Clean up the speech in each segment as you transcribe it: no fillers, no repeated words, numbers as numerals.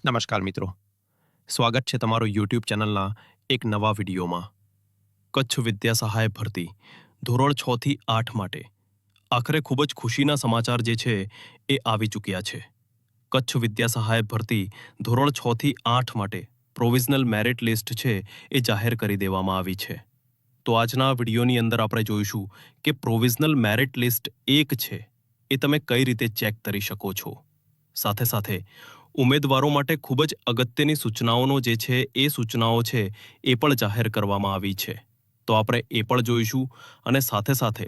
નમસ્કાર મિત્રો, સ્વાગત છે તમારો યુટ્યુબ ચેનલના એક નવા વિડીયોમાં. કચ્છ વિદ્યા સહાય ભરતી ધોરણ 6 થી 8 માટે આખરે ખૂબ જ ખુશીના સમાચાર જે છે એ આવી ચૂક્યા છે. કચ્છ વિદ્યા સહાય ભરતી ધોરણ 6 થી 8 માટે પ્રોવિઝનલ મેરિટ લિસ્ટ છે એ જાહેર કરી દેવામાં આવી છે. તો આજના વિડીયોની અંદર આપણે જોઈશું કે પ્રોવિઝનલ મેરિટ લિસ્ટ 1 છે એ તમે કઈ રીતે ચેક કરી શકો છો. સાથે સાથે ઉમેદવારો માટે ખૂબ જ અગત્યની સૂચનાઓનો જે છે એ સૂચનાઓ છે એ પણ જાહેર કરવામાં આવી છે. તો આપણે એ પણ જોઈશું અને સાથે સાથે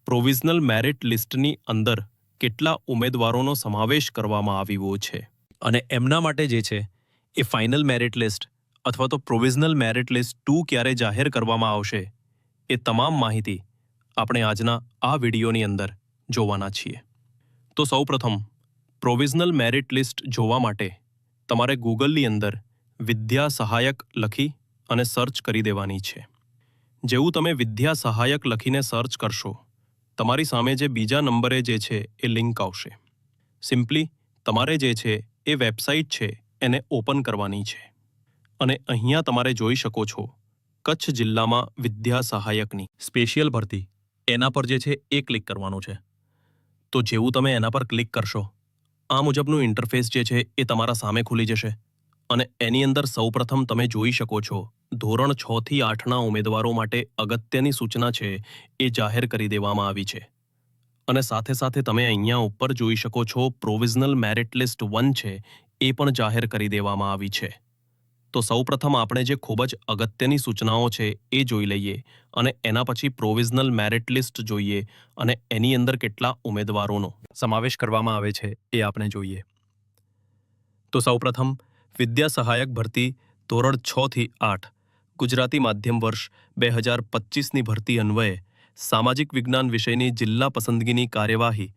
પ્રોવિઝનલ મેરિટ લિસ્ટની અંદર કેટલા ઉમેદવારોનો સમાવેશ કરવામાં આવ્યો છે અને એમના માટે જે છે એ ફાઇનલ મેરિટ લિસ્ટ અથવા તો પ્રોવિઝનલ મેરિટ લિસ્ટ 2 ક્યારે જાહેર કરવામાં આવશે એ તમામ માહિતી આપણે આજના આ વિડીયોની અંદર જોવાના છીએ. તો સૌપ્રથમ પ્રોવિઝનલ મેરિટ લિસ્ટ જોવા માટે તમારે ગૂગલની અંદર વિદ્યા સહાયક લખી અને સર્ચ કરી દેવાની છે. જેવું તમે વિદ્યા સહાયક લખીને સર્ચ કરશો, તમારી સામે જે બીજા નંબરે જે છે એ લિંક આવશે. સિમ્પલી તમારે જે છે એ વેબસાઇટ છે એને ઓપન કરવાની છે અને અહીંયા તમારે જોઈ શકો છો કચ્છ જિલ્લામાં વિદ્યા સહાયકની સ્પેશિયલ ભરતી એના પર જે છે એ ક્લિક કરવાનું છે. તો જેવું તમે એના પર ક્લિક કરશો, આ મુજબનું ઇન્ટરફેસ જે છે એ તમારા સામે ખુલી જશે અને એની અંદર સૌપ્રથમ તમે જોઈ શકો છો ધોરણ 6 થી 8ના ઉમેદવારો માટે અગત્યની સૂચના છે એ જાહેર કરી દેવામાં આવી છે. અને સાથે સાથે તમે અહીંયા ઉપર જોઈ શકો છો પ્રોવિઝનલ મેરિટ લિસ્ટ 1 છે એ પણ જાહેર કરી દેવામાં આવી છે. તો સૌપ્રથમ આપણે જે ખૂબ જ અગત્યની સૂચનાઓ છે એ જોઈ લઈએ અને એના પછી પ્રોવિઝનલ મેરિટ લિસ્ટ જોઈએ અને એની અંદર કેટલા ઉમેદવારોનો સમાવેશ કરવામાં આવે છે એ આપણે જોઈએ. તો સૌપ્રથમ વિદ્યા સહાયક ભરતી ધોરણ 6 થી 8 ગુજરાતી માધ્યમ વર્ષ 2025ની ભરતી અન્વયે સામાજિક વિજ્ઞાન વિષયની જિલ્લા પસંદગીની કાર્યવાહી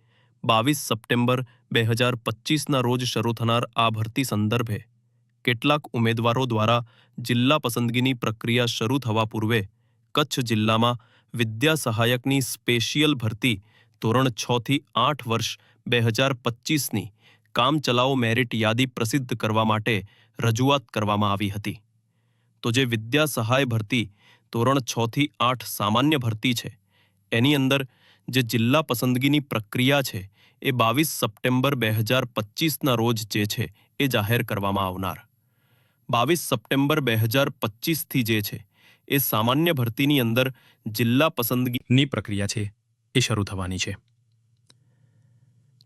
22 સપ્ટેમ્બર 2025ના રોજ શરૂ થનાર આ ભરતી સંદર્ભે કેટલાક ઉમેદવારો દ્વારા જિલ્લા પસંદગીની પ્રક્રિયા શરૂ થવા પૂર્વે કચ્છ જિલ્લામાં વિદ્યા સહાયકની સ્પેશિયલ ભરતી ધોરણ 6 થી 8 વર્ષ 2025ની કામચલાઉ મેરિટ યાદી પ્રસિદ્ધ કરવા માટે રજૂઆત કરવામાં આવી હતી. તો જે વિદ્યા સહાય ભરતી ધોરણ 6 થી 8 સામાન્ય ભરતી છે એની અંદર જે જિલ્લા પસંદગીની પ્રક્રિયા છે એ 22 સપ્ટેમ્બર 2025ના રોજ જે છે એ જાહેર કરવામાં આવનાર. 22 સપ્ટેમ્બર 2025થી જે છે એ સામાન્ય ભરતીની અંદર જિલ્લા પસંદગીની પ્રક્રિયા છે એ શરૂ થવાની છે.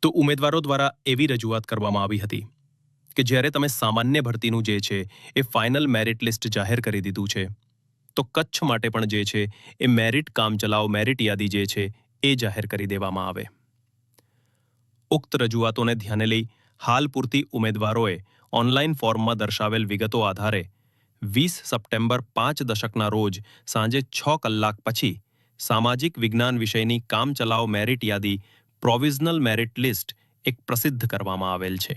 તો ઉમેદવારો દ્વારા એવી રજૂઆત કરવામાં આવી હતી કે જ્યારે તમે સામાન્ય ભરતીનું જે છે એ ફાઇનલ મેરિટ લિસ્ટ જાહેર કરી દીધું છે, તો કચ્છ માટે પણ જે છે એ મેરિટ કામચલાઉ મેરિટ યાદી જે છે એ જાહેર કરી દેવામાં આવે. ઉક્ત રજૂઆતોને ધ્યાને લઈ હાલ પૂરતી ઉમેદવારોએ ઓનલાઈન ફોર્મમાં દર્શાવેલ વિગતો આધારે 20 સપ્ટેમ્બર 5 દશકના રોજ સાંજે 6 કલાક પછી સામાજિક વિજ્ઞાન વિષયની કામચલાઉ મેરિટ યાદી પ્રોવિઝનલ મેરિટ લિસ્ટ એક પ્રસિદ્ધ કરવામાં આવેલ છે.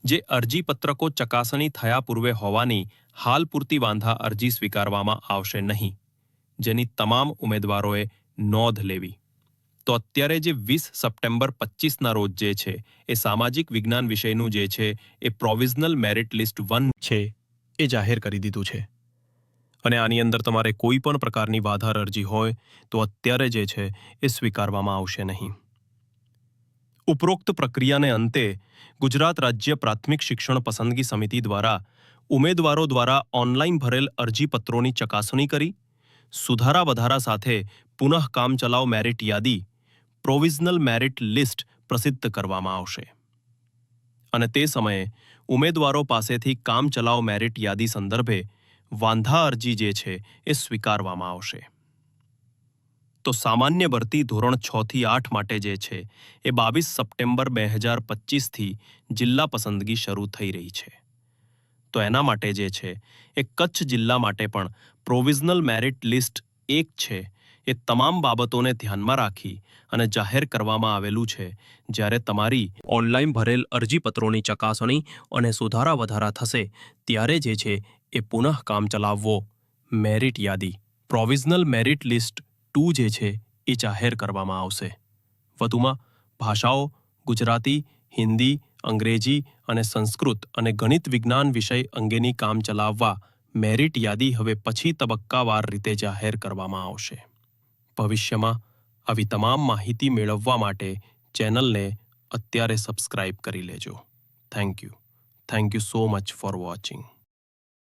જે અરજીપત્રકો ચકાસણી થયા પૂર્વે હોવાની હાલ પૂરતી વાંધા અરજી સ્વીકારવામાં આવશે નહીં, જેની તમામ ઉમેદવારોએ નોંધ લેવી. તો અત્યારે જે 20 સપ્ટેમ્બર 25ના રોજ જે છે એ સામાજિક વિજ્ઞાન વિષયનું જે છે એ પ્રોવિઝનલ મેરિટ લિસ્ટ 1 છે એ જાહેર કરી દીધું છે અને આની અંદર તમારે કોઈ પણ પ્રકારની વાધાર અરજી હોય તો અત્યારે જે છે એ સ્વીકારવામાં આવશે નહીં. ઉપરોક્ત પ્રક્રિયાને અંતે ગુજરાત રાજ્ય પ્રાથમિક શિક્ષણ પસંદગી સમિતિ દ્વારા ઉમેદવારો દ્વારા ઓનલાઈન ભરેલ અરજીપત્રોની ચકાસણી કરી સુધારા વધારા સાથે પુનઃ કામચલાઉ મેરિટ યાદી પ્રોવિઝનલ મેરિટ લિસ્ટ પ્રસિદ્ધ કરવામાં આવશે અને તે સમયે ઉમેદવારો પાસેથી કામચલાઉ મેરિટ યાદી સંદર્ભે વાંધા અરજી જે છે એ સ્વીકારવામાં આવશે. તો સામાન્ય ભરતી ધોરણ 6 થી 8 માટે જે છે એ 22 સપ્ટેમ્બર 2025થી જિલ્લા પસંદગી શરૂ થઈ રહી છે. તો એના માટે જે છે એ કચ્છ જિલ્લા માટે પણ પ્રોવિઝનલ મેરિટ લિસ્ટ 1 છે એ તમામ બાબતોને ધ્યાનમાં રાખી અને જાહેર કરવામાં આવેલું છે. જ્યારે તમારી ઓનલાઈન ભરેલ અરજીપત્રોની ચકાસણી અને સુધારા વધારા થશે ત્યારે જે છે એ પુનઃ કામ ચલાવવો મેરિટ યાદી પ્રોવિઝનલ મેરિટ લિસ્ટ 2 જે છે એ જાહેર કરવામાં આવશે. વધુમાં ભાષાઓ ગુજરાતી, હિન્દી અંગ્રેજી અને સંસ્કૃત અને ગણિત વિજ્ઞાન વિષય અંગેની કામ ચલાવવા મેરિટ યાદી હવે પછી તબક્કાવાર રીતે જાહેર કરવામાં આવશે. ભવિષ્યમાં આવી તમામ માહિતી મેળવવા માટે ચેનલને અત્યારે સબસ્ક્રાઇબ કરી લેજો. Thank you so much for watching.